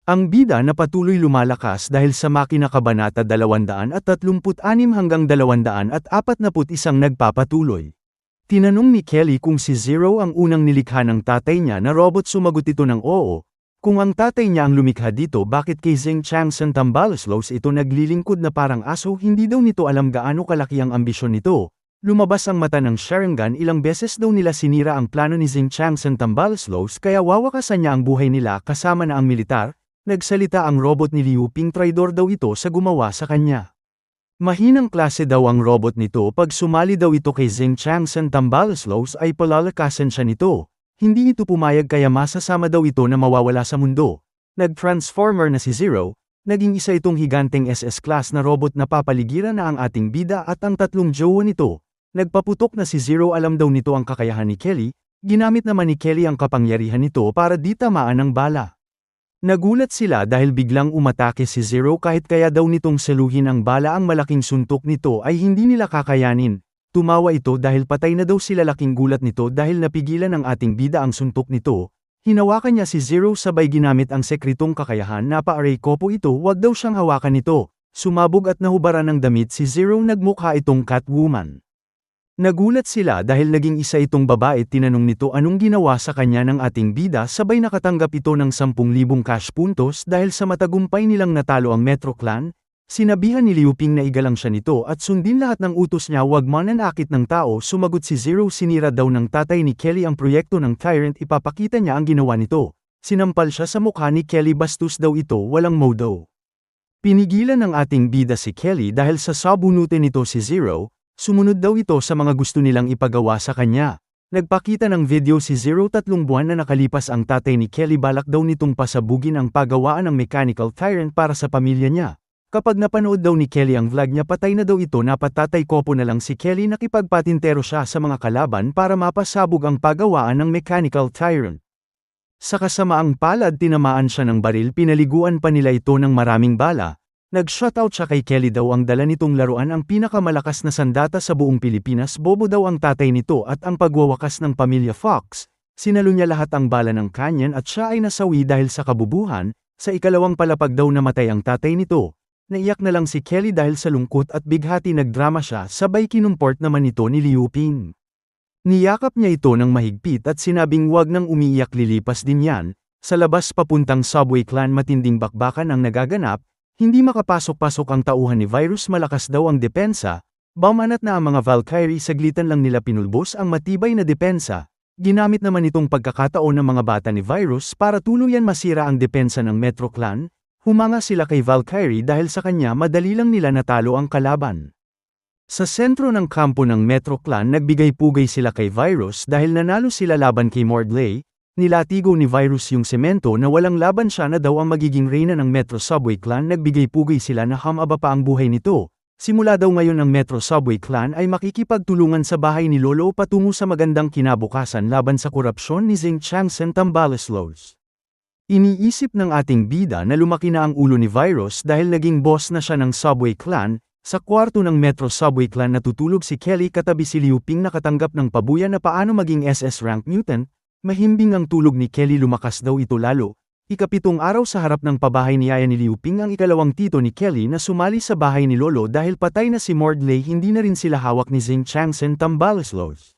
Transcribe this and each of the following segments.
Ang bida na patuloy lumalakas dahil sa Makina Kabanata 236 hanggang 241 nagpapatuloy. Tinanong ni Kelly kung si Zero ang unang nilikha ng tatay niya na robot, sumagot ito ng oo. Kung ang tatay niya ang lumikha dito, bakit kay Zeng Changsan Tambaloslos ito naglilingkod na parang aso? Hindi daw nito alam gaano kalaki ang ambisyon nito. Lumabas ang mata ng Sharingan, ilang beses daw nila sinira ang plano ni Zeng Changsan Tambaloslos kaya wawakasan niya ang buhay nila kasama na ang militar. Nagsalita ang robot ni Liu Ping, traidor daw ito sa gumawa sa kanya. Mahinang klase daw ang robot nito, pag sumali daw ito kay Zeng Changsan Tambaloslos ay palalakasan siya nito. Hindi ito pumayag kaya masasama daw ito na mawawala sa mundo. Nag-transformer na si Zero, naging isa itong higanteng SS class na robot na papaligiran na ang ating bida at ang tatlong jowa nito. Nagpaputok na si Zero, alam daw nito ang kakayahan ni Kelly, ginamit naman ni Kelly ang kapangyarihan nito para di tamaan ng bala. Nagulat sila dahil biglang umatake si Zero, kahit kaya daw nitong saluhin ang bala ang malaking suntok nito ay hindi nila kakayanin. Tumawa ito dahil patay na daw sila. Laking gulat nito dahil napigilan ng ating bida ang suntok nito. Hinawakan niya si Zero sabay ginamit ang sekretong kakayahan na pa-aray kopo ito, wag daw siyang hawakan nito. Sumabog at nahubaran ng damit si Zero, nagmukha itong Catwoman. Nagulat sila dahil naging isa itong babae. Tinanong nito anong ginawa sa kanya ng ating bida, sabay nakatanggap ito ng 10,000 cash puntos dahil sa matagumpay nilang natalo ang Metro Clan. Sinabihan ni Liu Ping na igalang siya nito at sundin lahat ng utos niya, wag mananakit ng tao. Sumagot si Zero, sinira daw ng tatay ni Kelly ang proyekto ng Tyrant, ipapakita niya ang ginawa nito. Sinampal siya sa mukha ni Kelly, bastos daw ito, walang modo. Pinigilan ng ating bida si Kelly dahil sa sabunutin nito si Zero. Sumunod daw ito sa mga gusto nilang ipagawa sa kanya. Nagpakita ng video si Zero, 3 buwan na nakalipas ang tatay ni Kelly, balak daw nitong pasabugin ang paggawaan ng Mechanical Tyrant para sa pamilya niya. Kapag napanood daw ni Kelly ang vlog niya, patay na daw ito. Napatatay kopo na lang si Kelly, nakipagpatintero siya sa mga kalaban para mapasabog ang paggawaan ng Mechanical Tyrant. Sa kasamaang palad, tinamaan siya ng baril, pinaliguan pa nila ito ng maraming bala. Nag-shoutout siya kay Kelly daw ang dala nitong laruan ang pinakamalakas na sandata sa buong Pilipinas. Bobo daw ang tatay nito at ang pagwawakas ng pamilya Fox. Sinalo niya lahat ang bala ng kanyan at siya ay nasawi dahil sa kabubuhan. Sa ikalawang palapag daw namatay ang tatay nito. Naiyak na lang si Kelly dahil sa lungkot at bighati nagdrama siya, sabay kinumport naman ito ni Liu Ping. Niyakap niya ito ng mahigpit at sinabing wag nang umiiyak, lilipas din yan. Sa labas papuntang Subway Clan, matinding bakbakan ang nagaganap. Hindi makapasok-pasok ang tauhan ni Virus, malakas daw ang depensa. Bamanat na ang mga Valkyrie, saglitan lang nila pinulbos ang matibay na depensa. Ginamit naman itong pagkakataon ng mga bata ni Virus para tuluyan masira ang depensa ng Metro Clan. Humanga sila kay Valkyrie dahil sa kanya madali lang nila natalo ang kalaban. Sa sentro ng kampo ng Metro Clan, nagbigay-pugay sila kay Virus dahil nanalo sila laban kay Mordley. Nilatigo ni Virus yung semento na walang laban siya na daw ang magiging reyna ng Metro Subway Clan. Nagbigay-pugay sila na hamaba pa ang buhay nito. Simula daw ngayon ang Metro Subway Clan ay makikipagtulungan sa bahay ni Lolo patungo sa magandang kinabukasan laban sa korupsyon ni Zeng Changsan Tambaloslos. Iniisip ng ating bida na lumaki na ang ulo ni Virus dahil naging boss na siya ng Subway Clan. Sa kwarto ng Metro Subway Clan natutulog si Kelly, katabi si Liu Ping, nakatanggap ng pabuya na paano maging SS rank mutant. Mahimbing ang tulog ni Kelly, lumakas daw ito lalo. Ikapitong araw sa harap ng pabahay ni Yaya ni Liu Ping ang ikalawang tito ni Kelly na sumali sa bahay ni Lolo dahil patay na si Mordley. Hindi na rin sila hawak ni Zeng Changsan Tambaloslos.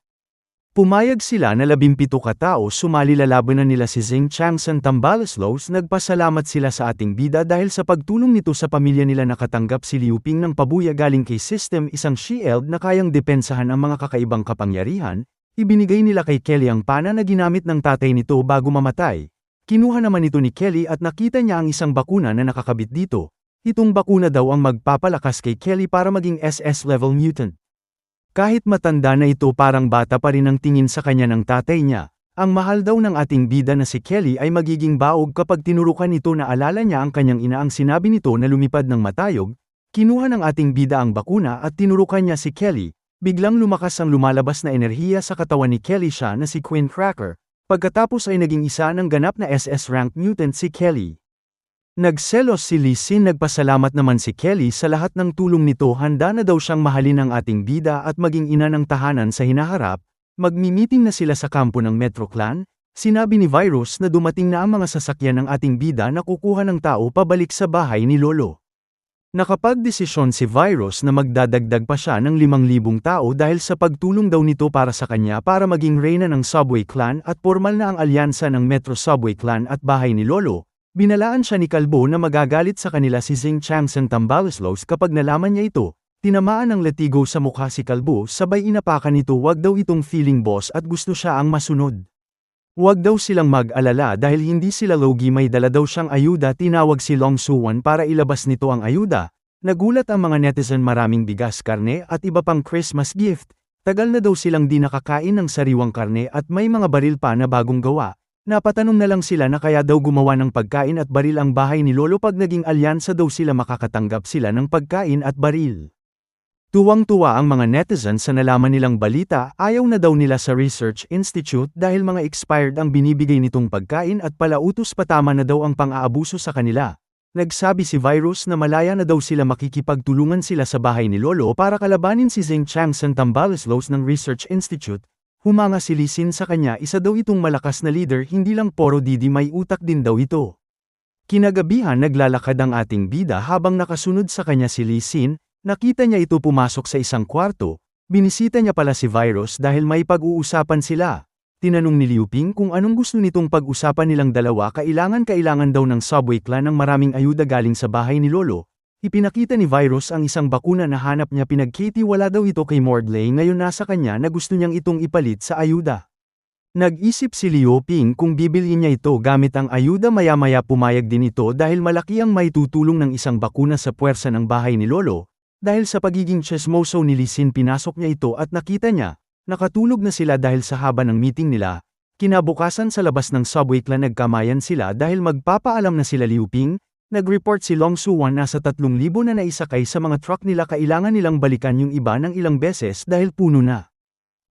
Pumayag sila na 17 katao sumali, lalabanan nila si Zeng Changsan Tambaloslos. Nagpasalamat sila sa ating bida dahil sa pagtulong nito sa pamilya nila. Nakatanggap si Liu Ping ng pabuya galing kay System, isang shield na kayang depensahan ang mga kakaibang kapangyarihan. Ibinigay nila kay Kelly ang pana na ginamit ng tatay nito bago mamatay. Kinuha naman ito ni Kelly at nakita niya ang isang bakuna na nakakabit dito. Itong bakuna daw ang magpapalakas kay Kelly para maging SS level mutant. Kahit matanda na ito, parang bata pa rin ang tingin sa kanya ng tatay niya. Ang mahal daw ng ating bida na si Kelly ay magiging baog kapag tinurukan ito. Naalala niya ang kanyang ina, ang sinabi nito na lumipad ng matayog. Kinuha ng ating bida ang bakuna at tinurukan niya si Kelly. Biglang lumakas ang lumalabas na enerhiya sa katawan ni Kelly, siya na si Queen Cracker. Pagkatapos ay naging isa ng ganap na SS rank mutant si Kelly. Nagselos si Lee Sin. Nagpasalamat naman si Kelly sa lahat ng tulong nito. Handa na daw siyang mahalin ng ating bida at maging ina ng tahanan sa hinaharap. Magmi-meeting na sila sa kampo ng Metro Clan. Sinabi ni Virus na dumating na ang mga sasakyan ng ating bida na kukuha ng tao pabalik sa bahay ni Lolo. Nakapagdesisyon si Virus na magdadagdag pa siya ng 5,000 tao dahil sa pagtulong daw nito para sa kanya para maging reyna ng Subway Clan at formal na ang alyansa ng Metro Subway Clan at bahay ni Lolo. Binalaan siya ni Kalbo na magagalit sa kanila si Zing Changsan Tambaloslos kapag nalaman niya ito. Tinamaan ng latigo sa mukha si Kalbo sabay inapakan nito wag daw itong feeling boss at gusto siya ang masunod. Huwag daw silang mag-alala dahil hindi sila logi, may dala daw siyang ayuda. Tinawag si Long Suwan para ilabas nito ang ayuda. Nagulat ang mga netizen, maraming bigas, karne at iba pang Christmas gift. Tagal na daw silang di nakakain ng sariwang karne at may mga baril pa na bagong gawa. Napatanong na lang sila na kaya daw gumawa ng pagkain at baril ang bahay ni Lolo pag naging alyansa daw sila makakatanggap sila ng pagkain at baril. Tuwang-tuwa ang mga netizen sa nalaman nilang balita. Ayaw na daw nila sa Research Institute dahil mga expired ang binibigay nitong pagkain at palautos patama na daw ang pang-aabuso sa kanila. Nagsabi si Virus na malaya na daw sila makikipagtulungan sila sa bahay ni Lolo para kalabanin si Zing Changsan Tambaloslos ng Research Institute. Humanga si Lee Sin sa kanya, isa daw itong malakas na leader, hindi lang poro didi, may utak din daw ito. Kinagabihan naglalakad ang ating bida habang nakasunod sa kanya si Lee Sin. Nakita niya ito pumasok sa isang kwarto. Binisita niya pala si Virus dahil may pag-uusapan sila. Tinanong ni Liu Ping kung anong gusto nitong pag-usapan nilang dalawa. Kailangan daw ng Subway Clan ng maraming ayuda galing sa bahay ni Lolo. Ipinakita ni Virus ang isang bakuna na hanap niya. Pinagkitiwala daw ito kay Mordley, ngayon nasa kanya na gusto niyang itong ipalit sa ayuda. Nag-isip si Liu Ping kung bibilhin niya ito gamit ang ayuda. Maya-maya pumayag din ito dahil malaki ang maitutulong ng isang bakuna sa puwersa ng bahay ni Lolo. Dahil sa pagiging chismoso ni Lee Sin, pinasok niya ito at nakita niya, nakatulog na sila dahil sa haba ng meeting nila. Kinabukasan sa labas ng Subway Clan nagkamayan sila dahil magpapaalam na sila Liu Ping. Nag-report si Long Suwan na sa 3,000 na naisakay sa mga truck nila. Kailangan nilang balikan yung iba ng ilang beses dahil puno na.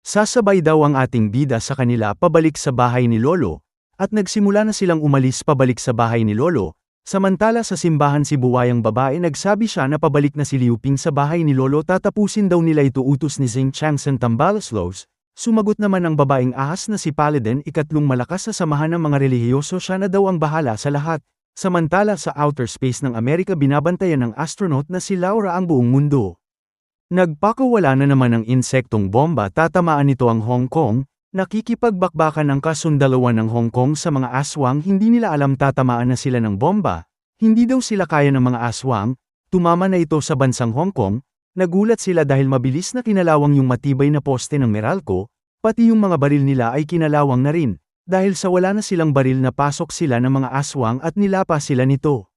Sasabay daw ang ating bida sa kanila pabalik sa bahay ni Lolo, at nagsimula na silang umalis pabalik sa bahay ni Lolo. Samantala sa simbahan si buwayang babae, nagsabi siya na pabalik na si Liu Ping sa bahay ni Lolo. Tatapusin daw nila ito, utos ni Zing Changsan Tambaloslos. Sumagot naman ang babaeng ahas na si Paladin, ikatlong malakas sa samahan ng mga relihiyoso. Siya na daw ang bahala sa lahat. Samantala sa outer space ng Amerika, binabantayan ng astronaut na si Laura ang buong mundo. Nagpakawala na naman ng insektong bomba. Tatamaan nito ang Hong Kong. Nakikipagbakbakan ang kasundalawan ng Hong Kong sa mga aswang. Hindi nila alam tatamaan na sila ng bomba. Hindi daw sila kaya ng mga aswang. Tumama na ito sa bansang Hong Kong. Nagulat sila dahil mabilis na kinalawang yung matibay na poste ng Meralco. Pati yung mga baril nila ay kinalawang na rin. Dahil sa wala na silang baril, napasok sila ng mga aswang at nilapa sila nito.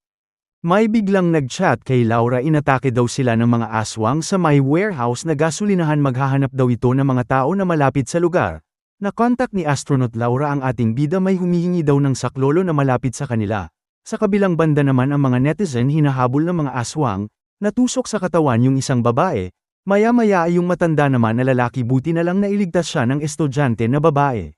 May biglang nag-chat kay Laura. Inatake daw sila ng mga aswang sa may warehouse na gasolinahan. Maghahanap daw ito ng mga tao na malapit sa lugar. Nakontak ni astronaut Laura ang ating bida. May humihingi daw ng saklolo na malapit sa kanila. Sa kabilang banda naman ang mga netizen hinahabol ng mga aswang. Natusok sa katawan yung isang babae. Maya-maya ay yung matanda naman na lalaki. Buti na lang nailigtas siya ng estudyante na babae.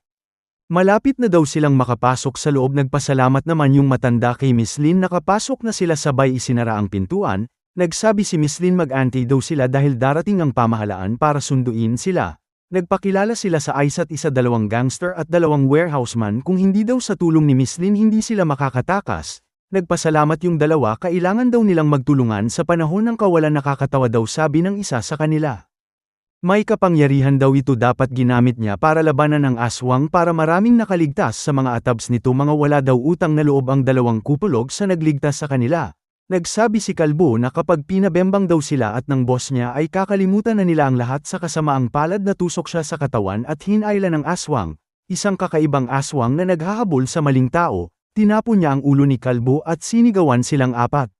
Malapit na daw silang makapasok sa loob. Nagpasalamat naman yung matanda kay Miss Lin. Nakapasok na sila, sabay isinara ang pintuan. Nagsabi si Miss Lin mag-antay daw sila dahil darating ang pamahalaan para sunduin sila. Nagpakilala sila sa isa't isa, 2 gangster at 2 warehouseman. Kung hindi daw sa tulong ni Miss Lin hindi sila makakatakas. Nagpasalamat yung dalawa. Kailangan daw nilang magtulungan sa panahon ng kawalan. Nakakatawa daw, sabi ng isa sa kanila. May kapangyarihan daw ito, dapat ginamit niya para labanan ang aswang para maraming nakaligtas sa mga atabs nito. Mga wala daw utang na loob ang 2 kupulog sa nagligtas sa kanila. Nagsabi si Kalbo na kapag pinabembang daw sila at ng boss niya ay kakalimutan na nila ang lahat. Sa kasamaang palad natusok siya sa katawan at hinailan ng aswang, isang kakaibang aswang na naghahabol sa maling tao. Tinapon niya ang ulo ni Kalbo at sinigawan silang 4.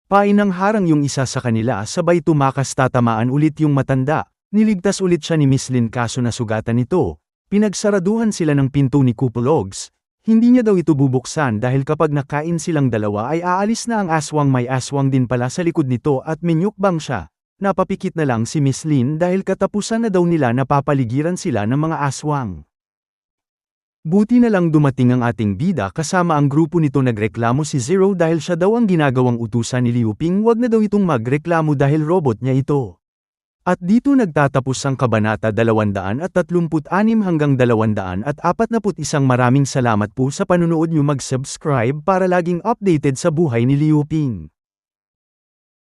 Painang harang yung isa sa kanila, sabay tumakas. Tatamaan ulit yung matanda. Niligtas ulit siya ni Miss Lin kaso nasugatan ito. Pinagsaraduhan sila ng pinto ni Kupulogs. Hindi niya daw ito bubuksan dahil kapag nakain silang dalawa ay aalis na ang aswang. May aswang din pala sa likod nito at minyukbang siya. Napapikit na lang si Miss Lin dahil katapusan na daw nila, napapaligiran sila ng mga aswang. Buti na lang dumating ang ating bida kasama ang grupo nito. Nagreklamo si Zero dahil siya daw ang ginagawang utusan ni Liu Ping. Wag na daw itong magreklamo dahil robot niya ito. At dito nagtatapos ang Kabanata 236 hanggang 241. Maraming salamat po sa panunood niyo, mag-subscribe para laging updated sa buhay ni Liu Ping.